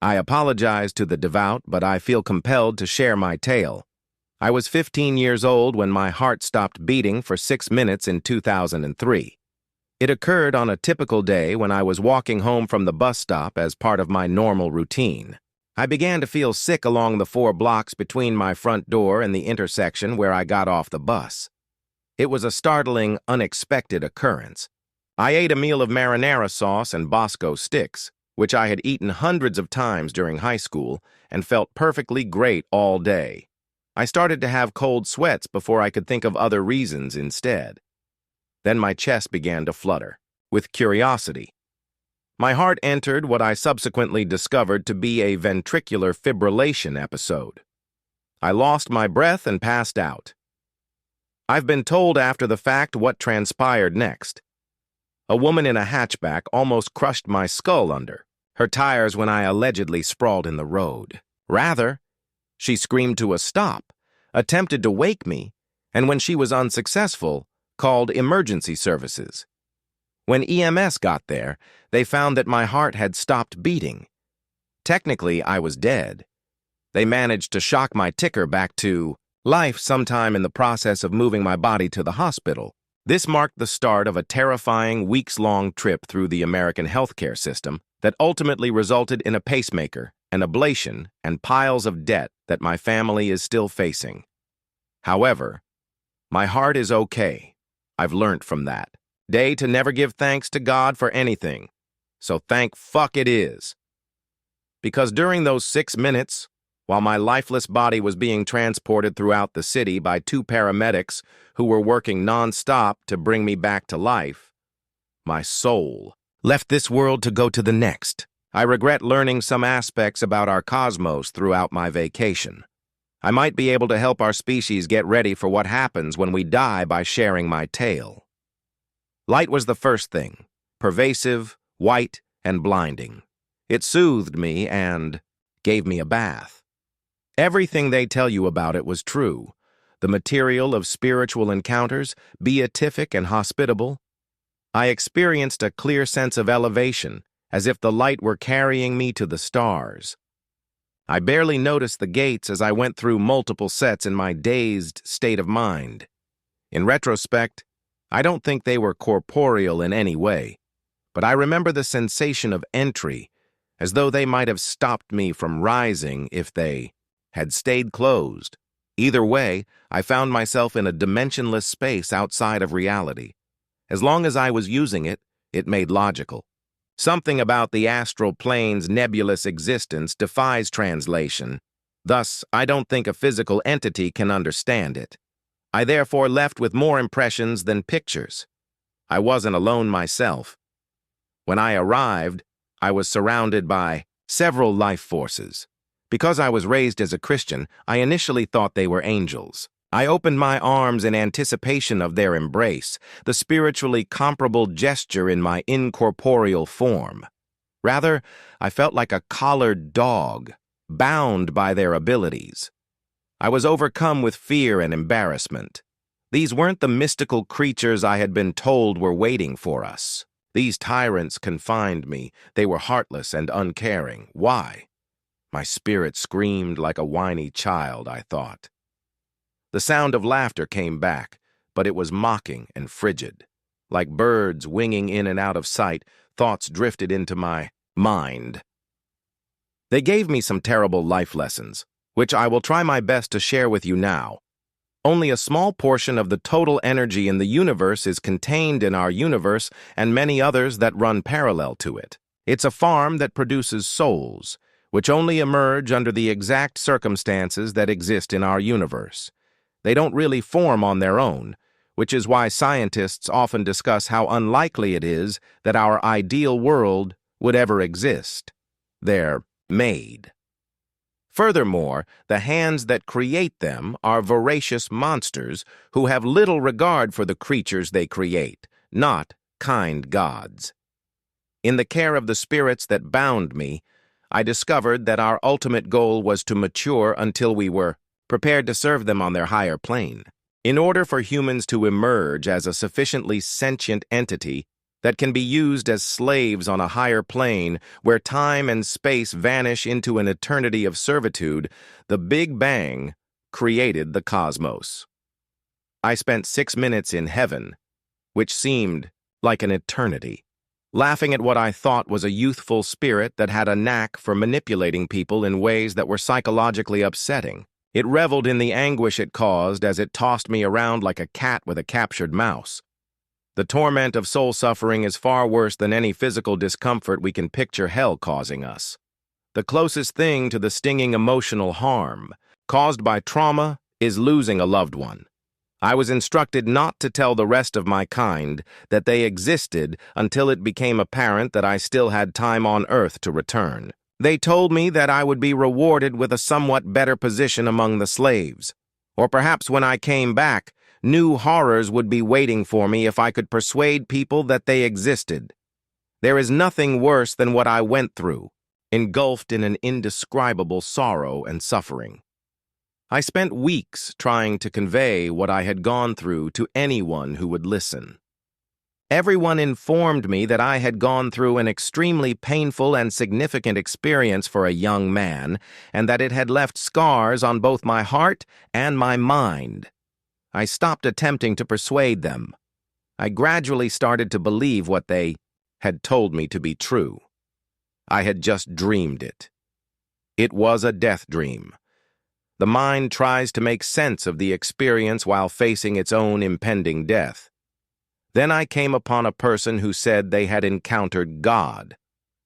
I apologize to the devout, but I feel compelled to share my tale. I was 15 years old when my heart stopped beating for 6 minutes in 2003. It occurred on a typical day when I was walking home from the bus stop as part of my normal routine. I began to feel sick along the 4 blocks between my front door and the intersection where I got off the bus. It was a startling, unexpected occurrence. I ate a meal of marinara sauce and Bosco sticks, which I had eaten hundreds of times during high school, and felt perfectly great all day. I started to have cold sweats before I could think of other reasons instead. Then my chest began to flutter, with curiosity. My heart entered what I subsequently discovered to be a ventricular fibrillation episode. I lost my breath and passed out. I've been told after the fact what transpired next. A woman in a hatchback almost crushed my skull under her tires when I allegedly sprawled in the road. Rather, she screamed to a stop, attempted to wake me, and when she was unsuccessful, called emergency services. When EMS got there, they found that my heart had stopped beating. Technically, I was dead. They managed to shock my ticker back to life sometime in the process of moving my body to the hospital. This marked the start of a terrifying, weeks-long trip through the American healthcare system that ultimately resulted in a pacemaker, an ablation, and piles of debt that my family is still facing. However, my heart is okay. I've learned from that day to never give thanks to God for anything. So thank fuck it is. Because during those 6 minutes, while my lifeless body was being transported throughout the city by 2 paramedics who were working non-stop to bring me back to life, my soul left this world to go to the next. I regret learning some aspects about our cosmos throughout my vacation. I might be able to help our species get ready for what happens when we die by sharing my tale. Light was the first thing, pervasive, white, and blinding. It soothed me and gave me a bath. Everything they tell you about it was true. The material of spiritual encounters, beatific and hospitable. I experienced a clear sense of elevation, as if the light were carrying me to the stars. I barely noticed the gates as I went through multiple sets in my dazed state of mind. In retrospect, I don't think they were corporeal in any way, but I remember the sensation of entry, as though they might have stopped me from rising if they had stayed closed. Either way, I found myself in a dimensionless space outside of reality. As long as I was using it, it made logical. Something about the astral plane's nebulous existence defies translation. Thus, I don't think a physical entity can understand it. I therefore left with more impressions than pictures. I wasn't alone myself. When I arrived, I was surrounded by several life forces. Because I was raised as a Christian, I initially thought they were angels. I opened my arms in anticipation of their embrace, the spiritually comparable gesture in my incorporeal form. Rather, I felt like a collared dog, bound by their abilities. I was overcome with fear and embarrassment. These weren't the mystical creatures I had been told were waiting for us. These tyrants confined me. They were heartless and uncaring. Why? My spirit screamed like a whiny child, I thought. The sound of laughter came back, but it was mocking and frigid. Like birds winging in and out of sight, thoughts drifted into my mind. They gave me some terrible life lessons, which I will try my best to share with you now. Only a small portion of the total energy in the universe is contained in our universe and many others that run parallel to it. It's a farm that produces souls, which only emerge under the exact circumstances that exist in our universe. They don't really form on their own, which is why scientists often discuss how unlikely it is that our ideal world would ever exist. They're made. Furthermore, the hands that create them are voracious monsters who have little regard for the creatures they create, not kind gods. In the care of the spirits that bound me, I discovered that our ultimate goal was to mature until we were prepared to serve them on their higher plane. In order for humans to emerge as a sufficiently sentient entity, that can be used as slaves on a higher plane where time and space vanish into an eternity of servitude, the Big Bang created the cosmos. I spent 6 minutes in heaven, which seemed like an eternity, laughing at what I thought was a youthful spirit that had a knack for manipulating people in ways that were psychologically upsetting. It reveled in the anguish it caused as it tossed me around like a cat with a captured mouse. The torment of soul suffering is far worse than any physical discomfort we can picture hell causing us. The closest thing to the stinging emotional harm caused by trauma is losing a loved one. I was instructed not to tell the rest of my kind that they existed until it became apparent that I still had time on Earth to return. They told me that I would be rewarded with a somewhat better position among the slaves, or perhaps when I came back, new horrors would be waiting for me if I could persuade people that they existed. There is nothing worse than what I went through, engulfed in an indescribable sorrow and suffering. I spent weeks trying to convey what I had gone through to anyone who would listen. Everyone informed me that I had gone through an extremely painful and significant experience for a young man, and that it had left scars on both my heart and my mind. I stopped attempting to persuade them. I gradually started to believe what they had told me to be true. I had just dreamed it. It was a death dream. The mind tries to make sense of the experience while facing its own impending death. Then I came upon a person who said they had encountered God.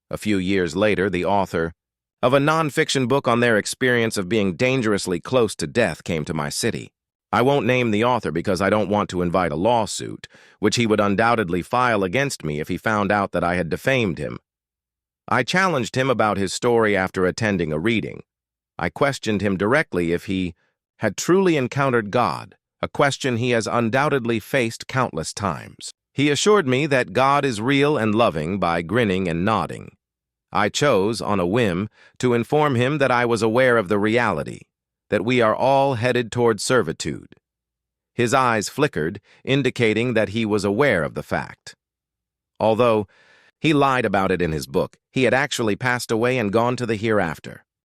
A few years later, the author of a nonfiction book on their experience of being dangerously close to death came to my city. I won't name the author because I don't want to invite a lawsuit, which he would undoubtedly file against me if he found out that I had defamed him. I challenged him about his story after attending a reading. I questioned him directly if he had truly encountered God, a question he has undoubtedly faced countless times. He assured me that God is real and loving by grinning and nodding. I chose, on a whim, to inform him that I was aware of the reality, that we are all headed toward servitude. His eyes flickered, indicating that he was aware of the fact. Although he lied about it in his book, he had actually passed away and gone to the hereafter.